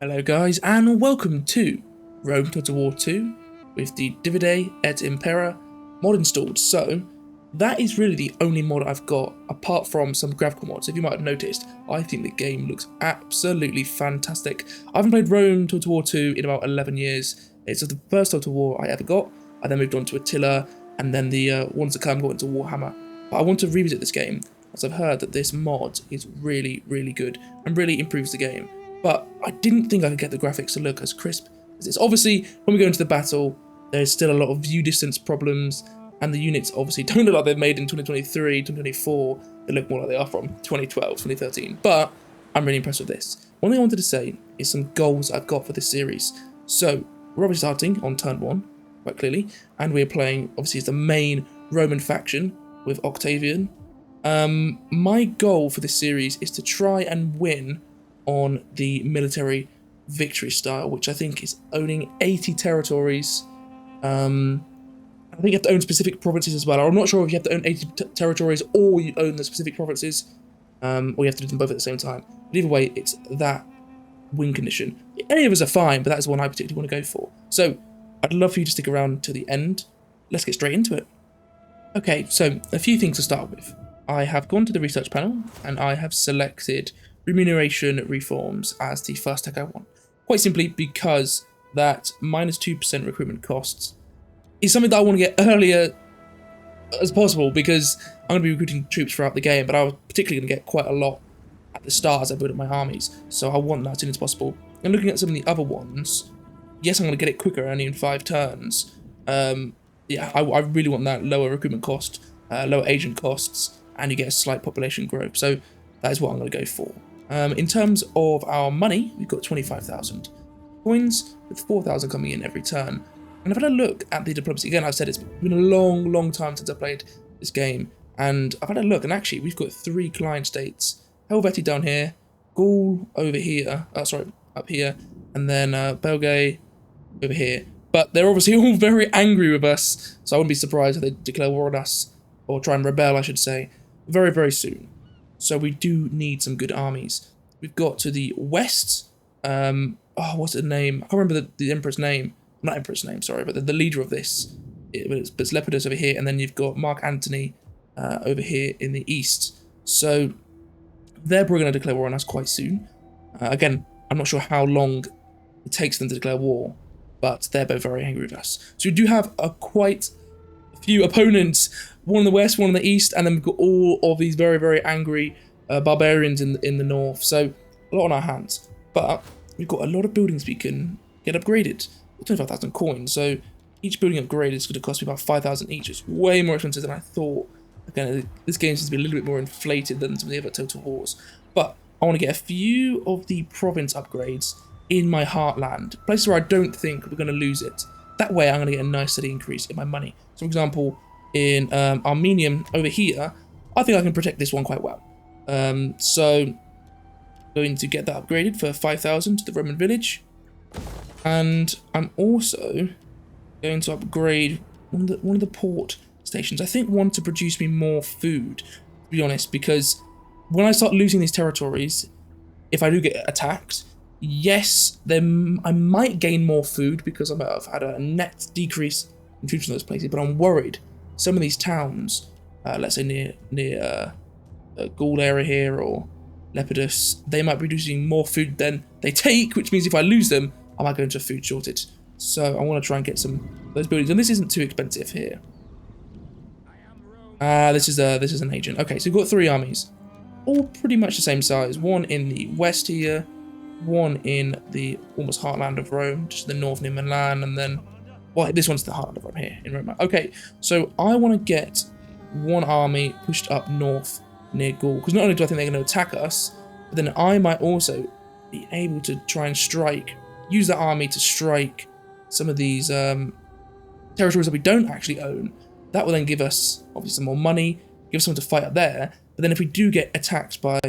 Hello guys, and welcome to Rome Total War 2 with the Divide et Impera mod installed. So, that is really the only mod I've got, apart from some graphical mods. If you might have noticed, I think the game looks absolutely fantastic. I haven't played Rome Total War 2 in about 11 years. It's the first Total War I ever got. I then moved on to Attila, and then the ones to come got into Warhammer. But I want to revisit this game, as I've heard that this mod is really good, and really improves the game. But I didn't think I could get the graphics to look as crisp as this. Obviously, when we go into the battle, there's still a lot of view distance problems, and the units obviously don't look like they're made in 2023, 2024. They look more like they are from 2012, 2013. But I'm really impressed with this. One thing I wanted to say is some goals I've got for this series. So, we're obviously starting on turn 1, quite clearly, and we're playing, obviously, as the main Roman faction with Octavian. My goal for this series is to try and win on the military victory style, which I think is owning 80 territories. I think you have to own specific provinces as well. I'm not sure if you have to own 80 territories or you own the specific provinces, or you have to do them both at the same time. But either way, it's that win condition. Any of us are fine, but that's the one I particularly want to go for. So I'd love for you to stick around to the end. Let's get straight into it. Okay, so a few things to start with. I have gone to the research panel and I have selected remuneration reforms as the first tech I want. Quite simply because that -2% recruitment costs is something that I want to get earlier as possible, because I'm going to be recruiting troops throughout the game, but I was particularly going to get quite a lot at the start as I build up my armies, so I want that as soon as possible. And looking at some of the other ones, yes, I'm going to get it quicker, only in 5 turns. Yeah, I really want that lower recruitment cost, lower agent costs, and you get a slight population growth, so that is what I'm going to go for. In terms of our money, we've got 25,000 coins, with 4,000 coming in every turn. And I've had a look at the diplomacy. Again, I've said it's been a long time since I played this game, and I've had a look, and actually we've got 3 client states. Helvetii down here, Gaul over here, up here, and then Belgae over here. But they're obviously all very angry with us, so I wouldn't be surprised if they declare war on us, or try and rebel, I should say, very soon. So we do need some good armies. We've got to the west. What's the name? I can't remember the emperor's name. Not emperor's name, sorry, but the leader of this. It's Lepidus over here, and then you've got Mark Antony over here in the east. So they're probably going to declare war on us quite soon. Again, I'm not sure how long it takes them to declare war, but they're both very angry with us. So we do have quite a few opponents. One in the west, one in the east, and then we've got all of these very angry barbarians in the north. So a lot on our hands, but we've got a lot of buildings we can get upgraded. 25,000 coins, so each building upgrade is going to cost me about 5,000 each. It's way more expensive than I thought. Again, this game seems to be a little bit more inflated than some of the other Total Wars, but I want to get a few of the province upgrades in my heartland, places where I don't think we're going to lose it. That way I'm going to get a nice steady increase in my money. So for example, in Armenian over here, I think I can protect this one quite well. So going to get that upgraded for 5,000 to the Roman village, and I'm also going to upgrade one of the port stations. I think one to produce me more food, to be honest, because when I start losing these territories, if I do get attacked, yes, then I might gain more food because I've had a net decrease in troops in those places, but I'm worried some of these towns, let's say near Gaul area here or Lepidus, they might be producing more food than they take, which means if I lose them, I might go into a food shortage. So I want to try and get some of those buildings, and this isn't too expensive here. This is an agent. Okay, so we've got 3 armies, all pretty much the same size. One in the west here, one in the almost heartland of Rome, just the north near Milan, and then, well, this one's the heartland of Rome here in Rome. Okay, so I want to get one army pushed up north near Gaul, because not only do I think they're going to attack us, but then I might also be able to try and use that army to strike some of these territories that we don't actually own. That will then give us obviously some more money, give us someone to fight up there, but then if we do get attacked by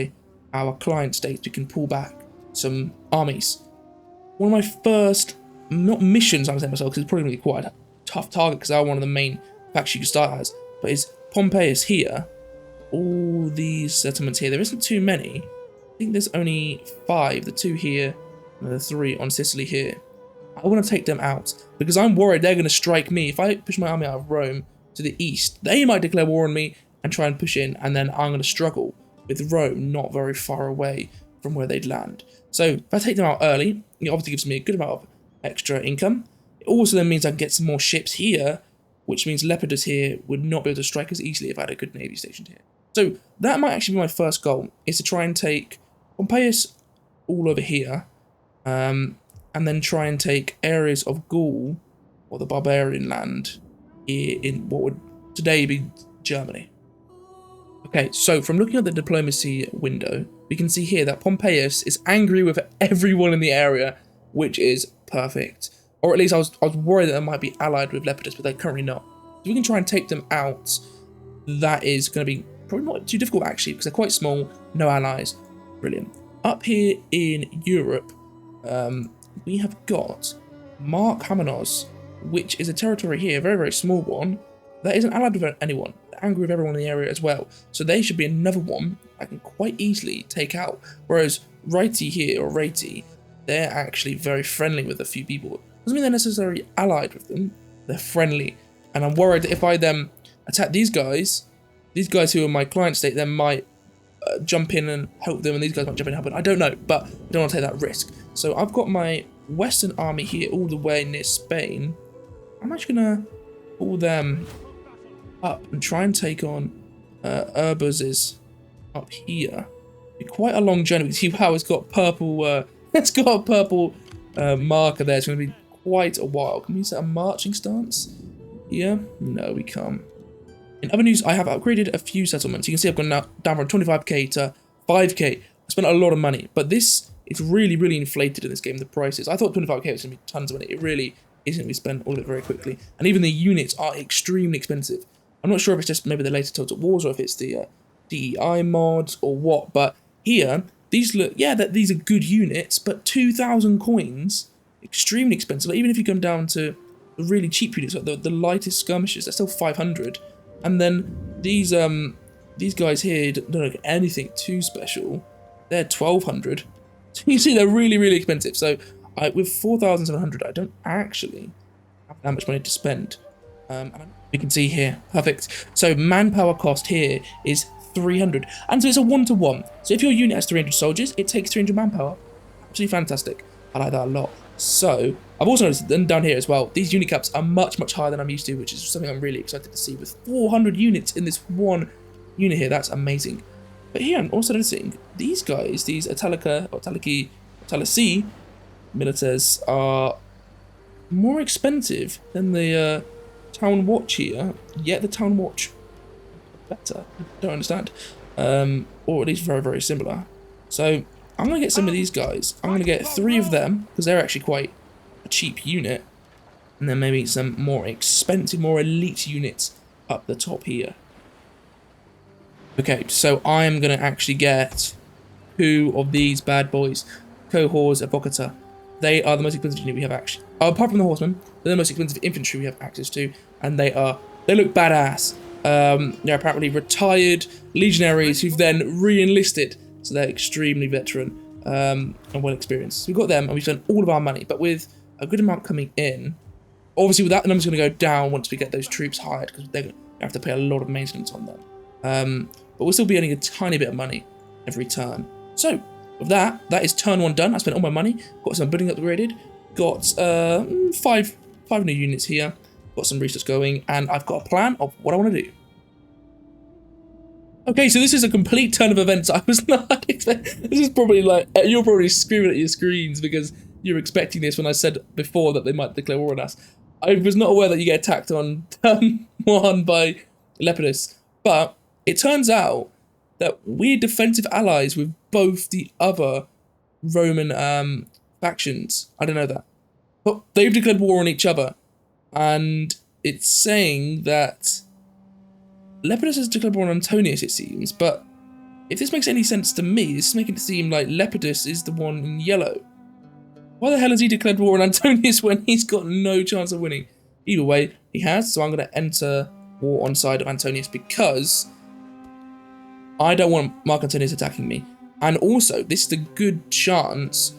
our client states, we can pull back some armies. One of my first, not missions I'm saying myself, because it's probably going to be quite a tough target because I'm one of the main factions you can start as, but is Pompeius here. All these settlements here, there isn't too many. I think there's only 5, the 2 here Another 3 on Sicily here. I want to take them out because I'm worried they're going to strike me. If I push my army out of Rome to the east, they might declare war on me and try and push in, and then I'm going to struggle with Rome not very far away from where they'd land. So if I take them out early, it obviously gives me a good amount of extra income. It also then means I can get some more ships here, which means Lepidus here would not be able to strike as easily if I had a good navy stationed here. So that might actually be my first goal, is to try and take Pompeius all over here, and then try and take areas of Gaul, or the barbarian land, here in what would today be Germany. Okay, so from looking at the diplomacy window, we can see here that Pompeius is angry with everyone in the area, which is perfect. Or at least I was worried that they might be allied with Lepidus, but they're currently not. So we can try and take them out. That is going to be probably not too difficult actually, because they're quite small, no allies. Brilliant. Up here in Europe, we have got Mark Hamenos, which is a territory here, a very, very small one, that isn't allied with anyone. They're angry with everyone in the area as well. So they should be another one I can quite easily take out. Whereas Righty here, or Righty, they're actually very friendly with a few people. Doesn't mean they're necessarily allied with them, they're friendly. And I'm worried that if I then attack these guys who are my client state, then might jump in and help them, and these guys might jump in and help them. I don't know, but I don't want to take that risk. So I've got my Western army here all the way near Spain. I'm actually going to pull them up and try and take on Urbuz's up here. It'll be quite a long journey because see how it's got purple. It's got a purple marker there. It's going to be quite a while. Can we set a marching stance? Yeah, no, we can't. In other news, I have upgraded a few settlements. You can see I've gone down from 25k to 5k. I spent a lot of money, but this is really, really inflated in this game, the prices. I thought 25k was going to be tons of money. It really isn't. We spent all of it very quickly. And even the units are extremely expensive. I'm not sure if it's just maybe the later Total Wars or if it's the DEI mods or what, but here, these look, yeah, these are good units, but 2,000 coins, extremely expensive. Like, even if you come down to the really cheap units, like the lightest skirmishes, they're still 500. And then these guys here don't look anything too special. They're 1,200. So you see, they're really, really expensive. So with 4,700, I don't actually have that much money to spend. We can see here, perfect. So manpower cost here is 300, and so it's a 1-to-1. So if your unit has 300 soldiers, it takes 300 manpower. Absolutely fantastic. I like that a lot. So I've also noticed that down here as well, these unit caps are much, much higher than I'm used to, which is something I'm really excited to see. With 400 units in this one unit here, that's amazing. But here I'm also noticing these guys, these Italici militaires are more expensive than the Town Watch here. Yet the Town Watch better. I don't understand. Or at least very, very similar. So I'm going to get some of these guys. I'm going to get 3 of them, because they're actually quite a cheap unit. And then maybe some more expensive, more elite units up the top here. Okay, so I'm going to actually get 2 of these bad boys. Cohors Evocata. They are the most expensive unit we have actually. Apart from the horsemen, they're the most expensive infantry we have access to. And they look badass. They're apparently retired legionaries who've then re-enlisted. So they're extremely veteran and well experienced. So we've got them and we've spent all of our money. But with a good amount coming in, obviously with that, the number's going to go down once we get those troops hired, because they're going to have to pay a lot of maintenance on them. But we'll still be earning a tiny bit of money every turn. So with that is turn 1 done. I spent all my money, got some building upgraded, got 5 new units here, got some research going, and I've got a plan of what I want to do. Okay, so this is a complete turn of events. I was not expecting. This is probably like, you're probably screaming at your screens because you're expecting this when I said before that they might declare war on us. I was not aware that you get attacked on turn 1 by Lepidus, but it turns out that we're defensive allies with both the other Roman factions. I don't know that. But they've declared war on each other, and it's saying that Lepidus has declared war on Antonius, it seems, but if this makes any sense to me, this is making it seem like Lepidus is the one in yellow. Why the hell has he declared war on Antonius when he's got no chance of winning? Either way, he has, so I'm going to enter war on side of Antonius because I don't want Mark Antonius attacking me. And also, this is a good chance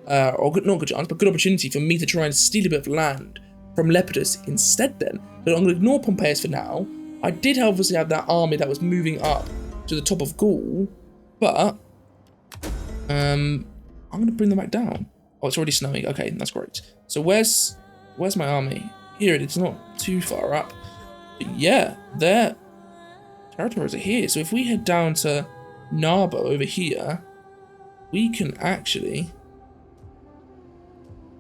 or not good chance, but good opportunity for me to try and steal a bit of land from Lepidus instead then. So I'm going to ignore Pompeius for now. I did obviously have that army that was moving up to the top of Gaul, but I'm going to bring them back down. Oh, it's already snowing. Okay, that's great. So where's my army? Here it is, not too far up. But yeah, their territories are here. So if we head down to Narbo over here, we can actually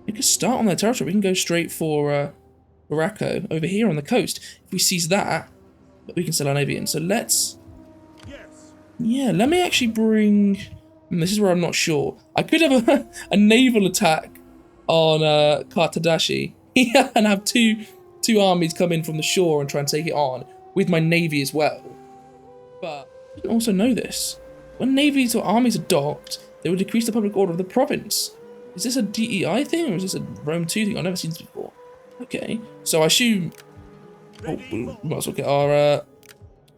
make a start on their territory. We can go straight for Morocco over here on the coast. If we seize that, we can sell our navy in. So let's... Yeah, let me actually bring... This is where I'm not sure. I could have a naval attack on Kartadashi and have two armies come in from the shore and try and take it on with my navy as well. But I didn't also know this. When navies or armies are docked, they will decrease the public order of the province. Is this a DEI thing or is this a Rome 2 thing? I've never seen this before. Okay, so I assume we might as well get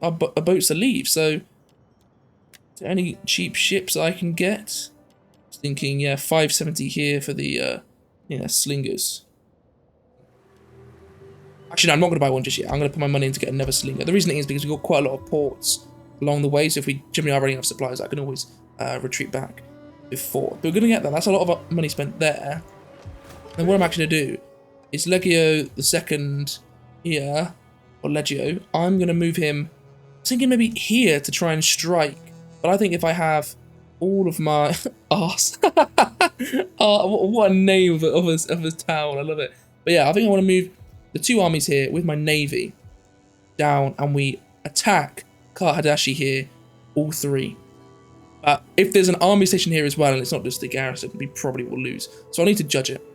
our boats to leave. So, is there any cheap ships I can get? Thinking, yeah, 570 here for the slingers. Actually, no, I'm not going to buy one just yet. I'm going to put my money in to get another slinger. The reason is because we've got quite a lot of ports along the way. So if we generally are running out of supplies, I can always retreat back before. But we're going to get that. That's a lot of money spent there. And what I'm actually going to do is Legio II here, or Legio. I'm going to move him, thinking maybe here to try and strike. But I think if I have all of my arse, what a name of a town. I love it. But yeah, I think I want to move the two armies here with my navy down, and we attack Kartadashi here, all three. But if there's an army station here as well, and it's not just the garrison, we probably will lose. So I need to judge it.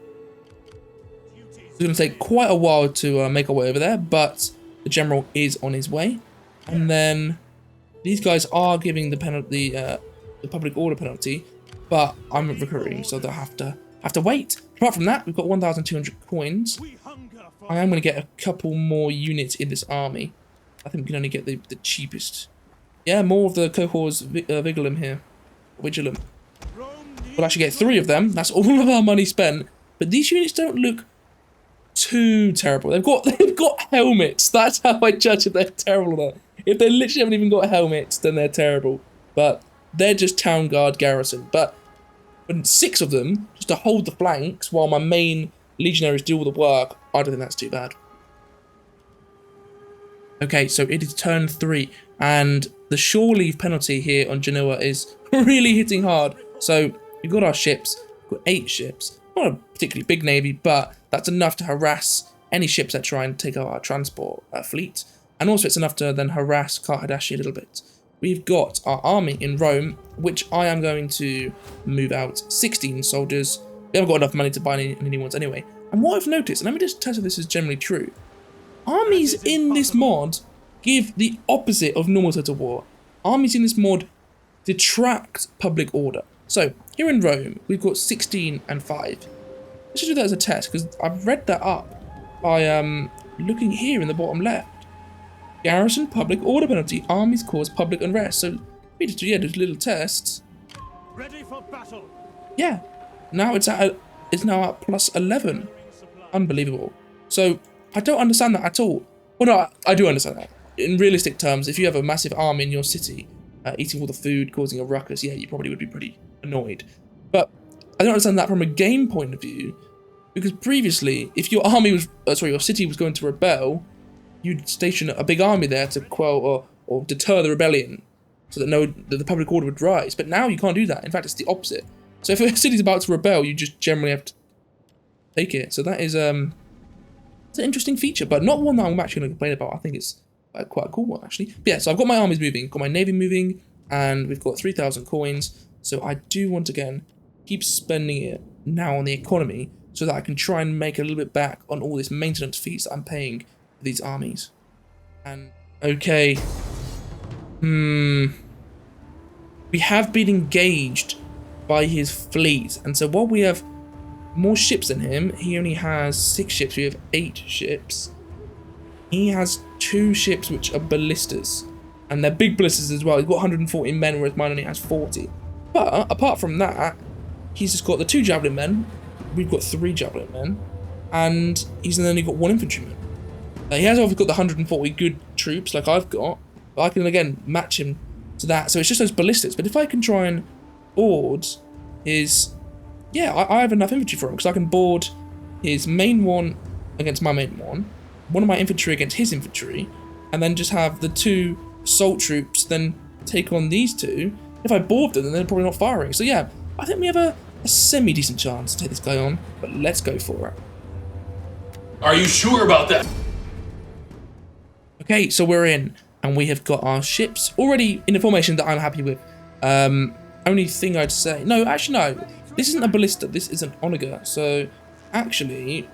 It's going to take quite a while to make our way over there, but the general is on his way. And then these guys are giving the penalty, the public order penalty, but I'm recruiting, so they'll have to wait. Apart from that, we've got 1,200 coins. I am going to get a couple more units in this army. I think we can only get the cheapest. Yeah, more of the cohors Vigilum here. Vigilum. We'll actually get 3 of them. That's all of our money spent. But these units don't look too terrible. They've got helmets. That's how I judge if they're terrible or not. If they literally haven't even got helmets, then they're terrible. But they're just town guard garrison. But 6 of them just to hold the flanks while my main legionaries do all the work, I don't think that's too bad. Okay, so it is turn 3, and the shore leave penalty here on Genoa is really hitting hard. So we've got our ships, we've got 8 ships, not a particularly big navy, but that's enough to harass any ships that try and take out our transport fleet, and also it's enough to then harass Kartadashi a little bit. We've got our army in Rome, which I am going to move out 16 soldiers. We haven't got enough money to buy any new ones anyway. And what I've noticed, and let me just test if this is generally true, armies in this mod give the opposite of normal Total War. Armies in this mod detract public order. So, here in Rome, we've got 16 and 5. Let's just do that as a test, because I've read that up by looking here in the bottom left. Garrison public order penalty. Armies cause public unrest. So, we just do little tests. Ready for battle. Yeah. Now it's now at plus 11. Unbelievable. So, I don't understand that at all. Well, no, I do understand that. In realistic terms, if you have a massive army in your city, eating all the food, causing a ruckus, yeah, you probably would be pretty annoyed. But I don't understand that from a game point of view, because previously, if your army was, your city was going to rebel, you'd station a big army there to quell or deter the rebellion, so that the public order would rise. But now you can't do that. In fact, it's the opposite. So if a city's about to rebel, you just generally have to take it. So that is it's an interesting feature, but not one that I'm actually going to complain about. I think it's quite a cool one, actually. But yeah, so I've got my armies moving, got my navy moving, and we've got 3,000 coins. So I do want to, again, keep spending it now on the economy so that I can try and make a little bit back on all this maintenance fees that I'm paying for these armies. And, okay. We have been engaged by his fleet, and so while we have more ships than him, he only has 6 ships, we have 8 ships. He has 2 ships which are ballistas, and they're big ballistas as well. He's got 140 men, whereas mine only has 40. But apart from that, he's just got the 2 javelin men. We've got 3 javelin men, and he's only got 1 infantryman. He has obviously got the 140 good troops like I've got, but I can again match him to that. So it's just those ballistics. But if I can try and board his, yeah, I have enough infantry for him because I can board his main one against my main one of my infantry against his infantry, and then just have the 2 assault troops then take on these 2. If I board them, then they're probably not firing. So yeah, I think we have a semi-decent chance to take this guy on, but let's go for it. Are you sure about that? Okay, so we're in, and we have got our ships already in a formation that I'm happy with. Only thing I'd say, no, actually no, this isn't a ballista, this is an onager, so actually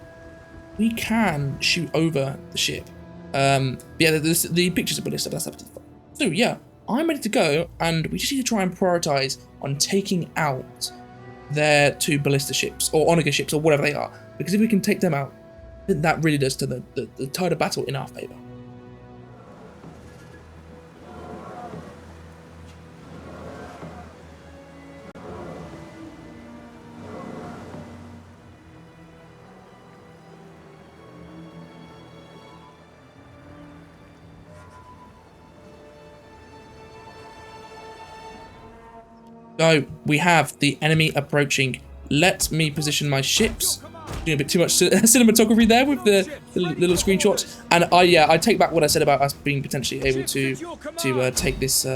we can shoot over the ship. Yeah, the picture's a ballista, that's absolutely fine. So yeah, I'm ready to go, and we just need to try and prioritize on taking out their 2 ballista ships, or onager ships, or whatever they are, because if we can take them out, then that really does to the tide of battle in our favour. So we have the enemy approaching. Let me position my ships. Doing a bit too much cinematography there with the little screenshots. And I take back what I said about us being potentially able to take this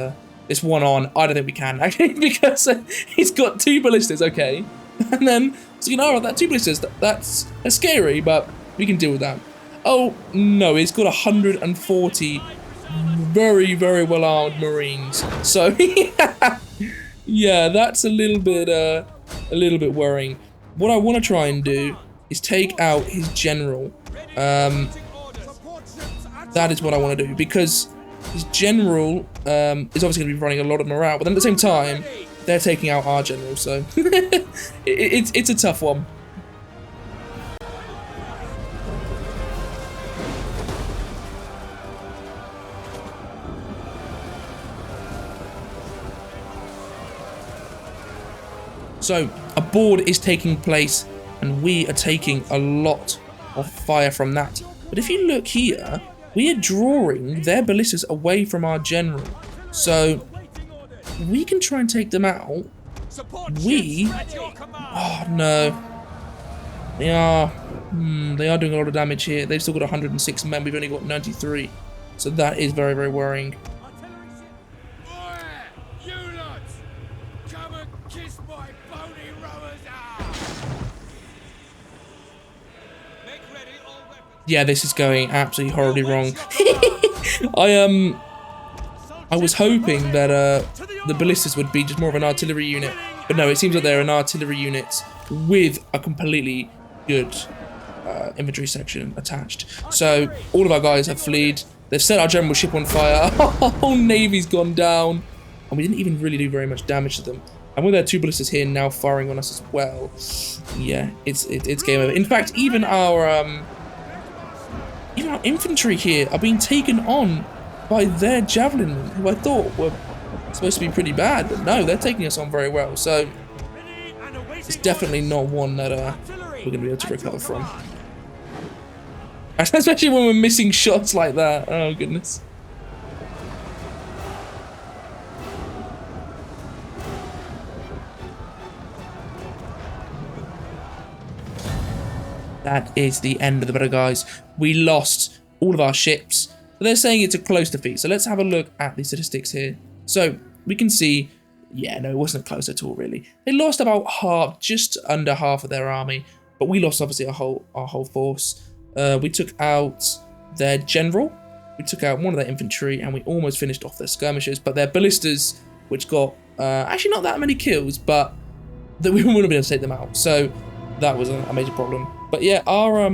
this one on. I don't think we can actually because he's got 2 ballistas. Okay, and then so you know that 2 ballistas that's scary, but we can deal with that. Oh no, he's got 140 very well armed Marines. So yeah, that's a little bit worrying. What I want to try and do is take out his general. That is what I want to do, because his general is obviously going to be running a lot of morale, but then at the same time, they're taking out our general, so it's a tough one. So a board is taking place, and we are taking a lot of fire from that. But if you look here, we are drawing their ballistas away from our general. So we can try and take them out. Oh no. They are doing a lot of damage here. They've still got 106 men, we've only got 93. So that is very worrying. Yeah, this is going absolutely horribly wrong. I was hoping that the ballistas would be just more of an artillery unit, but no, it seems that they're an artillery unit with a completely good infantry section attached. So all of our guys have fled. They've set our general ship on fire. Our whole navy's gone down, and we didn't even really do very much damage to them. And with their 2 ballistas here now firing on us as well, yeah, it's game over. In fact, even our infantry here are being taken on by their javelin, who I thought were supposed to be pretty bad, but no, they're taking us on very well. So it's definitely not one that we're going to be able to recover from. Especially when we're missing shots like that. Oh goodness. That is the end of the battle, guys. We lost all of our ships. But they're saying it's a close defeat. So let's have a look at the statistics here. So we can see, yeah, no, it wasn't close at all, really. They lost about half, just under half of their army. But we lost, obviously, our whole force. We took out their general. We took out one of their infantry, and we almost finished off their skirmishers. But their ballistas, which got actually not that many kills, but that we wouldn't have been able to take them out. So that was a major problem. But yeah, our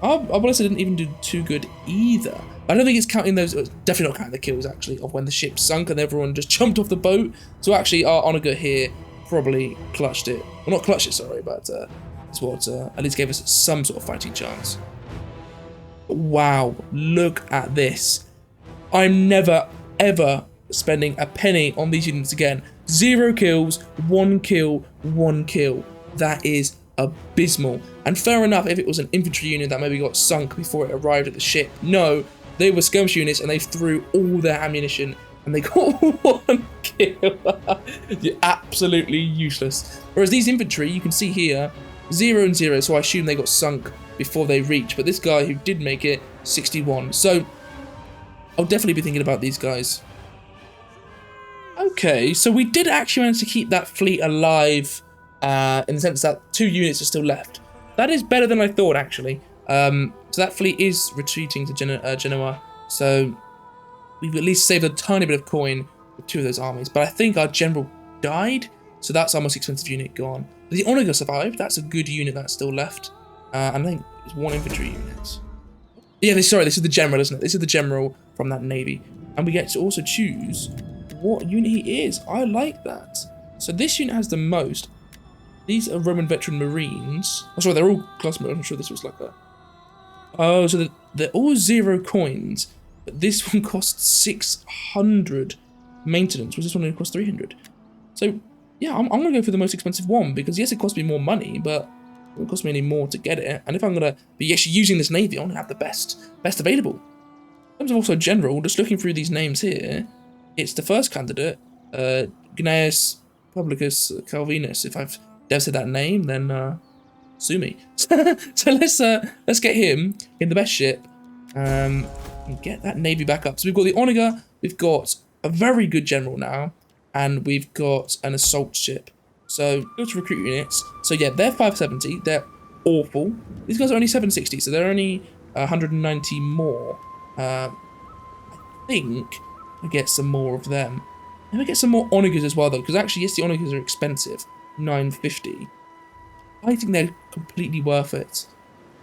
ballista didn't even do too good either. I don't think it's counting those, definitely not counting the kills actually, of when the ship sunk and everyone just jumped off the boat. So actually our onager here probably clutched it. Well, not clutched it, sorry, but it's what at least gave us some sort of fighting chance. Wow, look at this. I'm never, ever spending a penny on these units again. 0 kills, 1 kill, 1 kill. That is abysmal. And fair enough if it was an infantry unit that maybe got sunk before it arrived at the ship. No, they were skirmish units and they threw all their ammunition and they got 1 kill. You're absolutely useless. Whereas these infantry, you can see here, 0 and 0, so I assume they got sunk before they reached. But this guy who did make it, 61. So I'll definitely be thinking about these guys. Okay, so we did actually manage to keep that fleet alive in the sense that 2 units are still left. That is better than I thought, actually. So that fleet is retreating to Genoa. So we've at least saved a tiny bit of coin with 2 of those armies. But I think our general died, so that's our most expensive unit gone. The Onaga survived. That's a good unit that's still left. And I think it's 1 infantry unit. Yeah, sorry, this is the general, isn't it? This is the general from that navy. And we get to also choose what unit he is. I like that. So this unit has the most. These are Roman veteran Marines. Oh, sorry, they're all class Marines. I'm sure this was like a... Oh, so they're all 0 coins. But this one costs 600 maintenance, whereas this one only costs 300. So, yeah, I'm going to go for the most expensive one, because yes, it costs me more money, but it won't cost me any more to get it. And if I'm going to be actually using this navy, I want to have the best available. In terms of also general, just looking through these names here, it's the first candidate, Gnaeus Publicus Calvinus. If I've said that name, then sue me. So let's get him in the best ship and get that navy back up. So we've got the Onaga, we've got a very good general now, and we've got an assault ship. So go to recruit units. So yeah, they're 570. They're awful. These guys are only 760, so they're only 190 more. I think I get some more of them. Maybe get some more Onagas as well, though, because actually, yes, the Onagas are expensive, 950. I think they're completely worth it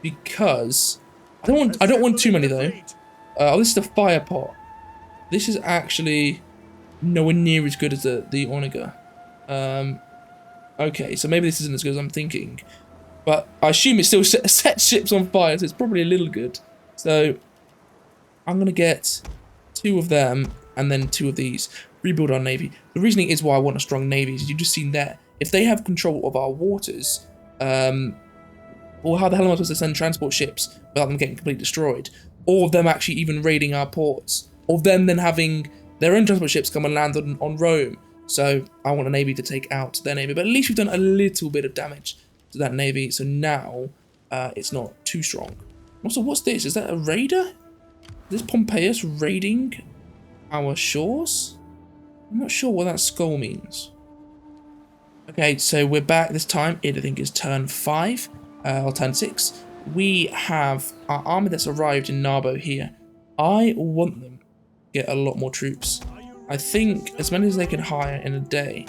because I don't want too many though. Oh, this is the fire pot. This is actually nowhere near as good as the Onaga. Okay, so maybe this isn't as good as I'm thinking, but I assume it still sets ships on fire, so it's probably a little good. So I'm gonna get 2 of them and then 2 of these. Rebuild our navy. The reasoning is why I want a strong navy, as you've just seen there. If they have control of our waters, or how the hell am I supposed to send transport ships without them getting completely destroyed? Or them actually even raiding our ports? Or them then having their own transport ships come and land on Rome? So I want a navy to take out their navy. But at least we've done a little bit of damage to that navy. So now it's not too strong. Also, what's this? Is that a raider? Is this Pompeius raiding our shores? I'm not sure what that skull means. Okay, so we're back this time. I think it's turn 5, or turn 6. We have our army that's arrived in Narbo here. I want them to get a lot more troops. I think as many as they can hire in a day.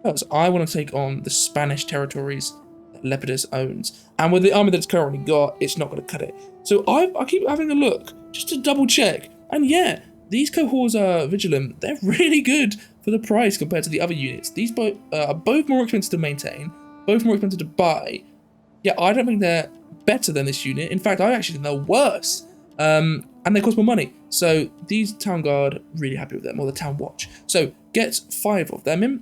Because I want to take on the Spanish territories that Lepidus owns. And with the army that it's currently got, it's not going to cut it. So I keep having a look, just to double check. And yeah, these cohorts are vigilant. They're really good for the price compared to the other units. These are both more expensive to maintain, both more expensive to buy. Yeah, I don't think they're better than this unit. In fact, I actually think they're worse. And they cost more money. So these town guard, really happy with them, or the town watch. So get 5 of them in.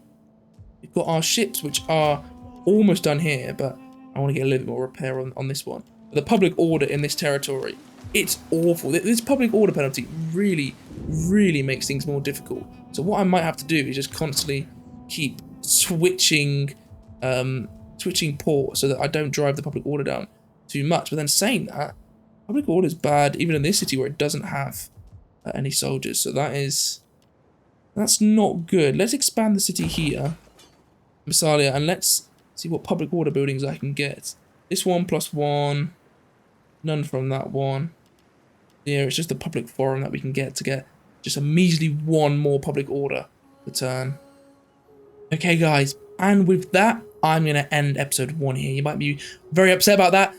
We've got our ships, which are almost done here, but I want to get a little bit more repair on this one. The public order in this territory, it's awful. This public order penalty really, really makes things more difficult. So what I might have to do is just constantly keep switching port so that I don't drive the public order down too much. But then saying that, public order is bad even in this city where it doesn't have any soldiers. So that's not good. Let's expand the city here, Massalia, and let's see what public order buildings I can get. This one +1, none from that one. Yeah, it's just the public forum that we can get just a measly 1 more public order per turn. Okay, guys, and with that, I'm going to end episode 1 here. You might be very upset about that.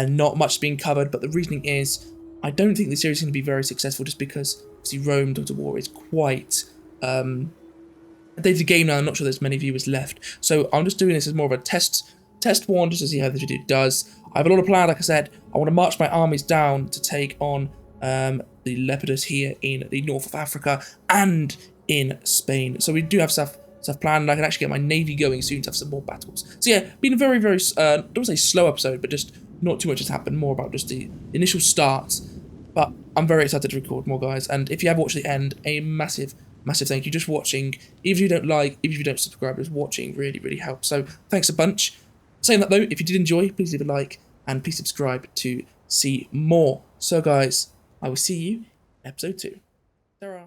Not much being covered, but the reasoning is I don't think the series is going to be very successful just because, see, Rome Dawn of War is quite a dated game now. I'm not sure there's many viewers left. So I'm just doing this as more of a test one just to see how this video does. I have a lot of plans, like I said. I want to march my armies down to take on the Lepidus here in the north of Africa and in Spain. So we do have stuff So I've planned I can actually get my navy going soon to have some more battles. So yeah, been a very, very, don't want to say slow episode, but just not too much has happened, more about just the initial start. But I'm very excited to record more, guys. And if you have watched the end, a massive, massive thank you. Just watching, even if you don't like, even if you don't subscribe, just watching really, really helps. So thanks a bunch. Saying that though, if you did enjoy, please leave a like and please subscribe to see more. So guys, I will see you in episode 2. Ta-ra.